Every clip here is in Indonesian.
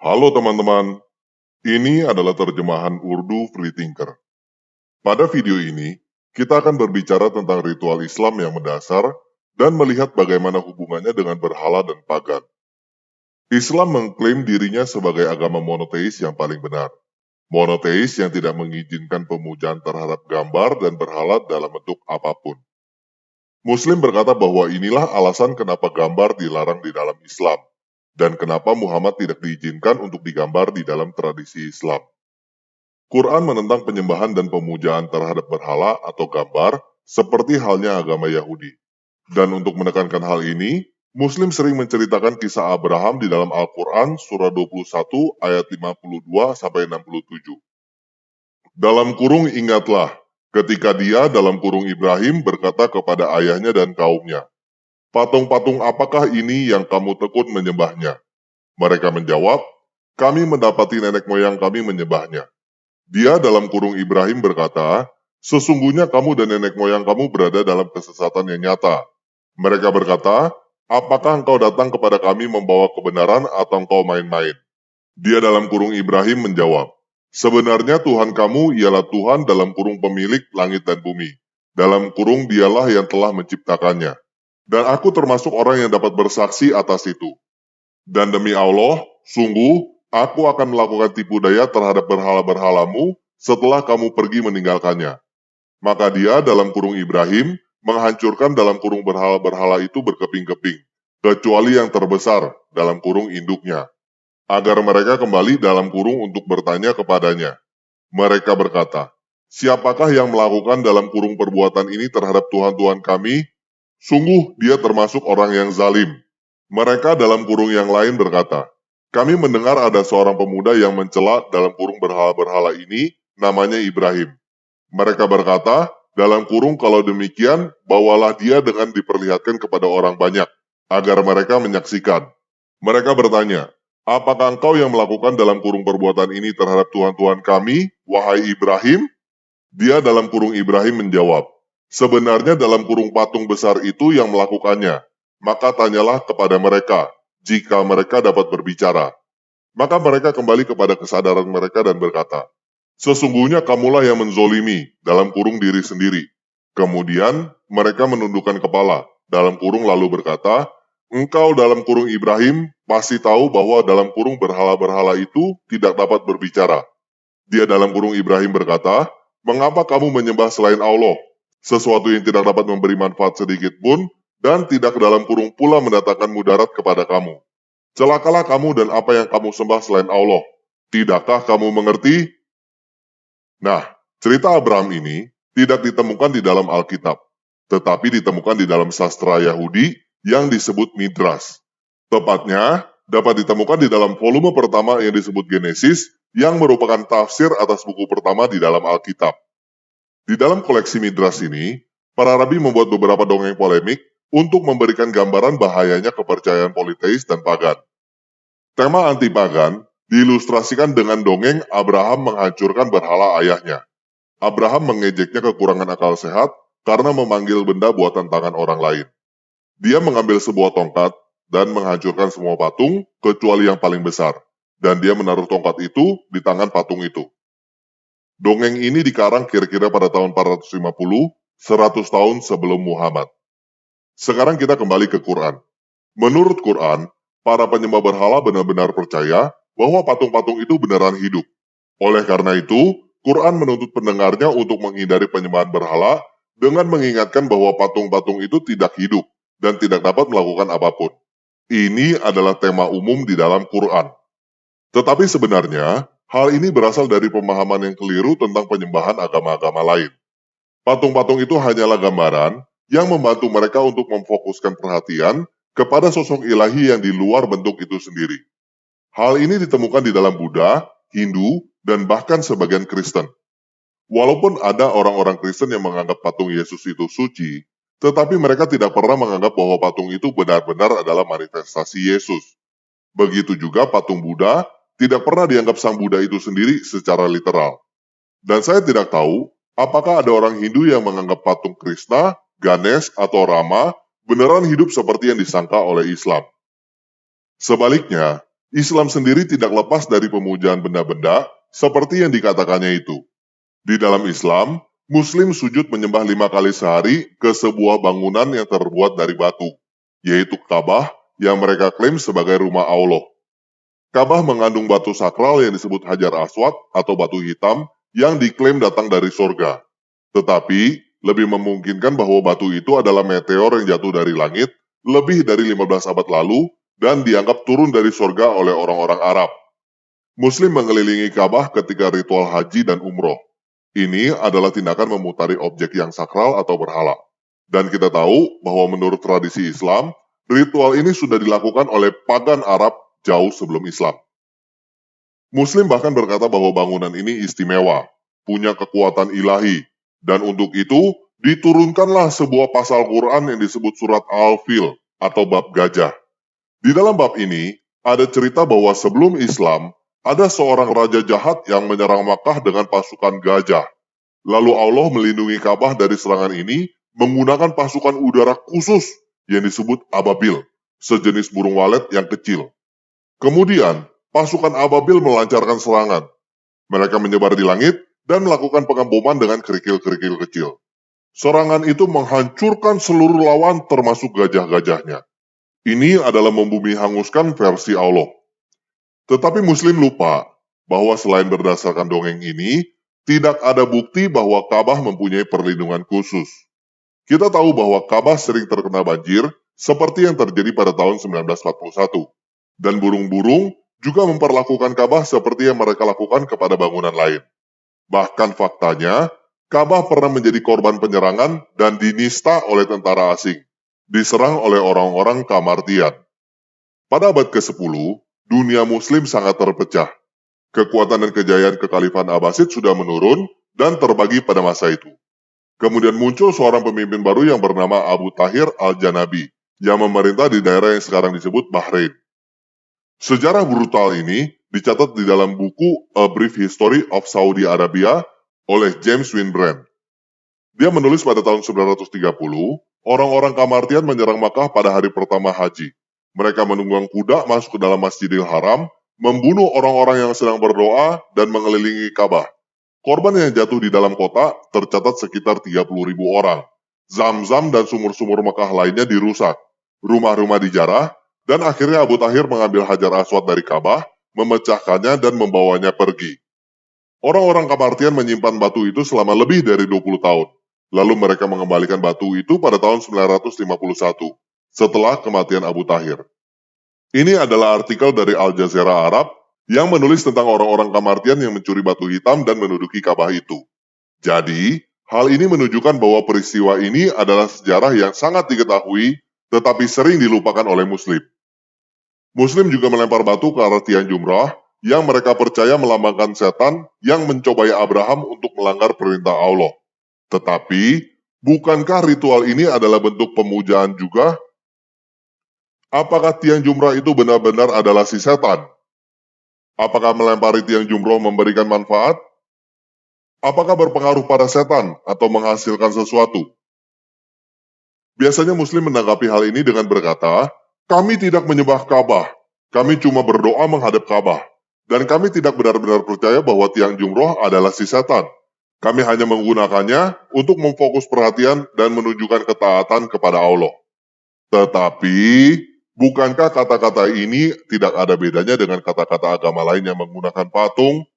Halo teman-teman, ini adalah terjemahan Urdu Free Thinker. Pada video ini, kita akan berbicara tentang ritual Islam yang mendasar dan melihat bagaimana hubungannya dengan berhala dan pagan. Islam mengklaim dirinya sebagai agama monoteis yang paling benar. Monoteis yang tidak mengizinkan pemujaan terhadap gambar dan berhala dalam bentuk apapun. Muslim berkata bahwa inilah alasan kenapa gambar dilarang di dalam Islam, dan kenapa Muhammad tidak diizinkan untuk digambar di dalam tradisi Islam. Quran menentang penyembahan dan pemujaan terhadap berhala atau gambar, seperti halnya agama Yahudi. Dan untuk menekankan hal ini, Muslim sering menceritakan kisah Abraham di dalam Al-Quran surah 21 ayat 52-67. Dalam kurung ingatlah, ketika dia dalam kurung Ibrahim berkata kepada ayahnya dan kaumnya, "Patung-patung apakah ini yang kamu tekun menyembahnya?" Mereka menjawab, "Kami mendapati nenek moyang kami menyembahnya." Dia dalam kurung Ibrahim berkata, "Sesungguhnya kamu dan nenek moyang kamu berada dalam kesesatan yang nyata." Mereka berkata, "Apakah engkau datang kepada kami membawa kebenaran atau engkau main-main?" Dia dalam kurung Ibrahim menjawab, "Sebenarnya Tuhan kamu ialah Tuhan dalam kurung pemilik langit dan bumi. Dalam kurung dialah yang telah menciptakannya. Dan aku termasuk orang yang dapat bersaksi atas itu. Dan demi Allah, sungguh, aku akan melakukan tipu daya terhadap berhala-berhalamu setelah kamu pergi meninggalkannya." Maka dia dalam kurung Ibrahim menghancurkan dalam kurung berhala-berhala itu berkeping-keping, kecuali yang terbesar dalam kurung induknya, agar mereka kembali dalam kurung untuk bertanya kepadanya. Mereka berkata, "Siapakah yang melakukan dalam kurung perbuatan ini terhadap Tuhan-Tuhan kami? Sungguh dia termasuk orang yang zalim." Mereka dalam kurung yang lain berkata, "Kami mendengar ada seorang pemuda yang mencela dalam kurung berhala-berhala ini, namanya Ibrahim." Mereka berkata, dalam kurung kalau demikian, bawalah dia dengan diperlihatkan kepada orang banyak, agar mereka menyaksikan. Mereka bertanya, "Apakah engkau yang melakukan dalam kurung perbuatan ini terhadap Tuhan-Tuhan kami, wahai Ibrahim?" Dia dalam kurung Ibrahim menjawab, "Sebenarnya dalam kurung patung besar itu yang melakukannya. Maka tanyalah kepada mereka, jika mereka dapat berbicara." Maka mereka kembali kepada kesadaran mereka dan berkata, "Sesungguhnya kamulah yang menzolimi dalam kurung diri sendiri." Kemudian mereka menundukkan kepala dalam kurung lalu berkata, "Engkau dalam kurung Ibrahim pasti tahu bahwa dalam kurung berhala-berhala itu tidak dapat berbicara." Dia dalam kurung Ibrahim berkata, "Mengapa kamu menyembah selain Allah, sesuatu yang tidak dapat memberi manfaat sedikit pun, dan tidak dalam kurung pula mendatangkan mudarat kepada kamu? Celakalah kamu dan apa yang kamu sembah selain Allah. Tidakkah kamu mengerti?" Nah, cerita Abraham ini tidak ditemukan di dalam Alkitab, tetapi ditemukan di dalam sastra Yahudi yang disebut Midras. Tepatnya, dapat ditemukan di dalam volume pertama yang disebut Genesis, yang merupakan tafsir atas buku pertama di dalam Alkitab. Di dalam koleksi Midras ini, para rabi membuat beberapa dongeng polemik untuk memberikan gambaran bahayanya kepercayaan politeis dan pagan. Tema anti-pagan diilustrasikan dengan dongeng Abraham menghancurkan berhala ayahnya. Abraham mengejeknya kekurangan akal sehat karena memanggil benda buatan tangan orang lain. Dia mengambil sebuah tongkat dan menghancurkan semua patung kecuali yang paling besar, dan dia menaruh tongkat itu di tangan patung itu. Dongeng ini dikarang kira-kira pada tahun 450, 100 tahun sebelum Muhammad. Sekarang kita kembali ke Quran. Menurut Quran, para penyembah berhala benar-benar percaya bahwa patung-patung itu beneran hidup. Oleh karena itu, Quran menuntut pendengarnya untuk menghindari penyembahan berhala dengan mengingatkan bahwa patung-patung itu tidak hidup dan tidak dapat melakukan apapun. Ini adalah tema umum di dalam Quran. Tetapi sebenarnya, hal ini berasal dari pemahaman yang keliru tentang penyembahan agama-agama lain. Patung-patung itu hanyalah gambaran yang membantu mereka untuk memfokuskan perhatian kepada sosok ilahi yang di luar bentuk itu sendiri. Hal ini ditemukan di dalam Buddha, Hindu, dan bahkan sebagian Kristen. Walaupun ada orang-orang Kristen yang menganggap patung Yesus itu suci, tetapi mereka tidak pernah menganggap bahwa patung itu benar-benar adalah manifestasi Yesus. Begitu juga patung Buddha tidak pernah dianggap sang Buddha itu sendiri secara literal. Dan saya tidak tahu apakah ada orang Hindu yang menganggap patung Krishna, Ganesh, atau Rama beneran hidup seperti yang disangka oleh Islam. Sebaliknya, Islam sendiri tidak lepas dari pemujaan benda-benda seperti yang dikatakannya itu. Di dalam Islam, Muslim sujud menyembah 5 kali sehari ke sebuah bangunan yang terbuat dari batu, yaitu Ka'bah yang mereka klaim sebagai rumah Allah. Ka'bah mengandung batu sakral yang disebut Hajar Aswad atau batu hitam yang diklaim datang dari surga. Tetapi, lebih memungkinkan bahwa batu itu adalah meteor yang jatuh dari langit lebih dari 15 abad lalu dan dianggap turun dari surga oleh orang-orang Arab. Muslim mengelilingi Ka'bah ketika ritual haji dan umroh. Ini adalah tindakan memutari objek yang sakral atau berhala. Dan kita tahu bahwa menurut tradisi Islam, ritual ini sudah dilakukan oleh pagan Arab jauh sebelum Islam. Muslim bahkan berkata bahwa bangunan ini istimewa, punya kekuatan ilahi, dan untuk itu diturunkanlah sebuah pasal Quran yang disebut surat Al-Fil atau bab gajah. Di dalam bab ini, ada cerita bahwa sebelum Islam, ada seorang raja jahat yang menyerang Makkah dengan pasukan gajah. Lalu Allah melindungi Ka'bah dari serangan ini menggunakan pasukan udara khusus yang disebut ababil, sejenis burung walet yang kecil. Kemudian, pasukan ababil melancarkan serangan. Mereka menyebar di langit dan melakukan pengemboman dengan kerikil-kerikil kecil. Serangan itu menghancurkan seluruh lawan termasuk gajah-gajahnya. Ini adalah membumi hanguskan versi Allah. Tetapi Muslim lupa bahwa selain berdasarkan dongeng ini, tidak ada bukti bahwa Ka'bah mempunyai perlindungan khusus. Kita tahu bahwa Ka'bah sering terkena banjir seperti yang terjadi pada tahun 1941. Dan burung-burung juga memperlakukan Ka'bah seperti yang mereka lakukan kepada bangunan lain. Bahkan faktanya, Ka'bah pernah menjadi korban penyerangan dan dinista oleh tentara asing, diserang oleh orang-orang Kamartian. Pada abad ke-10, dunia Muslim sangat terpecah. Kekuatan dan kejayaan Kekhalifan Abbasid sudah menurun dan terbagi pada masa itu. Kemudian muncul seorang pemimpin baru yang bernama Abu Tahir Al-Janabi, yang memerintah di daerah yang sekarang disebut Bahrain. Sejarah brutal ini dicatat di dalam buku A Brief History of Saudi Arabia oleh James Winbrand. Dia menulis pada tahun 930, orang-orang Kamartian menyerang Makkah pada hari pertama haji. Mereka menunggang kuda masuk ke dalam Masjidil Haram, membunuh orang-orang yang sedang berdoa dan mengelilingi Ka'bah. Korban yang jatuh di dalam kota tercatat sekitar 30.000 orang. Zam-zam dan sumur-sumur Makkah lainnya dirusak. Rumah-rumah dijarah, dan akhirnya Abu Tahir mengambil Hajar Aswad dari Ka'bah, memecahkannya dan membawanya pergi. Orang-orang Kamartian menyimpan batu itu selama lebih dari 20 tahun. Lalu mereka mengembalikan batu itu pada tahun 951, setelah kematian Abu Tahir. Ini adalah artikel dari Al Jazeera Arab yang menulis tentang orang-orang Kamartian yang mencuri batu hitam dan menduduki Ka'bah itu. Jadi, hal ini menunjukkan bahwa peristiwa ini adalah sejarah yang sangat diketahui, tetapi sering dilupakan oleh Muslim. Muslim juga melempar batu ke arah tiang jumrah yang mereka percaya melambangkan setan yang mencobai Abraham untuk melanggar perintah Allah. Tetapi, bukankah ritual ini adalah bentuk pemujaan juga? Apakah tiang jumrah itu benar-benar adalah si setan? Apakah melempari tiang jumrah memberikan manfaat? Apakah berpengaruh pada setan atau menghasilkan sesuatu? Biasanya Muslim menanggapi hal ini dengan berkata, kami tidak menyembah Ka'bah, kami cuma berdoa menghadap Ka'bah, dan kami tidak benar-benar percaya bahwa tiang jumrah adalah si setan. Kami hanya menggunakannya untuk memfokus perhatian dan menunjukkan ketaatan kepada Allah. Tetapi, bukankah kata-kata ini tidak ada bedanya dengan kata-kata agama lain yang menggunakan patung?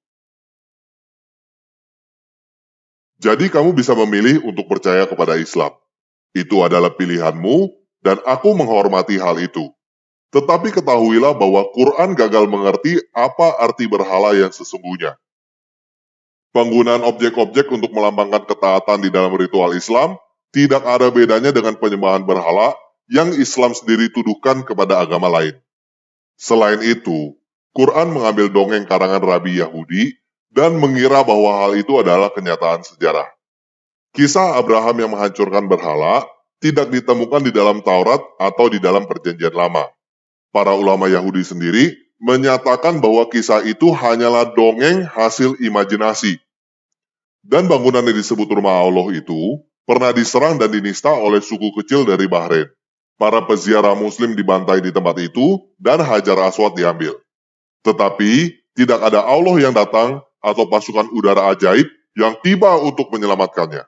Jadi kamu bisa memilih untuk percaya kepada Islam. Itu adalah pilihanmu, dan aku menghormati hal itu. Tetapi ketahuilah bahwa Quran gagal mengerti apa arti berhala yang sesungguhnya. Penggunaan objek-objek untuk melambangkan ketaatan di dalam ritual Islam tidak ada bedanya dengan penyembahan berhala yang Islam sendiri tuduhkan kepada agama lain. Selain itu, Quran mengambil dongeng karangan Rabi Yahudi dan mengira bahwa hal itu adalah kenyataan sejarah. Kisah Abraham yang menghancurkan berhala tidak ditemukan di dalam Taurat atau di dalam Perjanjian Lama. Para ulama Yahudi sendiri menyatakan bahwa kisah itu hanyalah dongeng hasil imajinasi. Dan bangunan yang disebut rumah Allah itu pernah diserang dan dinista oleh suku kecil dari Bahrain. Para peziarah Muslim dibantai di tempat itu dan Hajar Aswad diambil. Tetapi tidak ada Allah yang datang atau pasukan udara ajaib yang tiba untuk menyelamatkannya.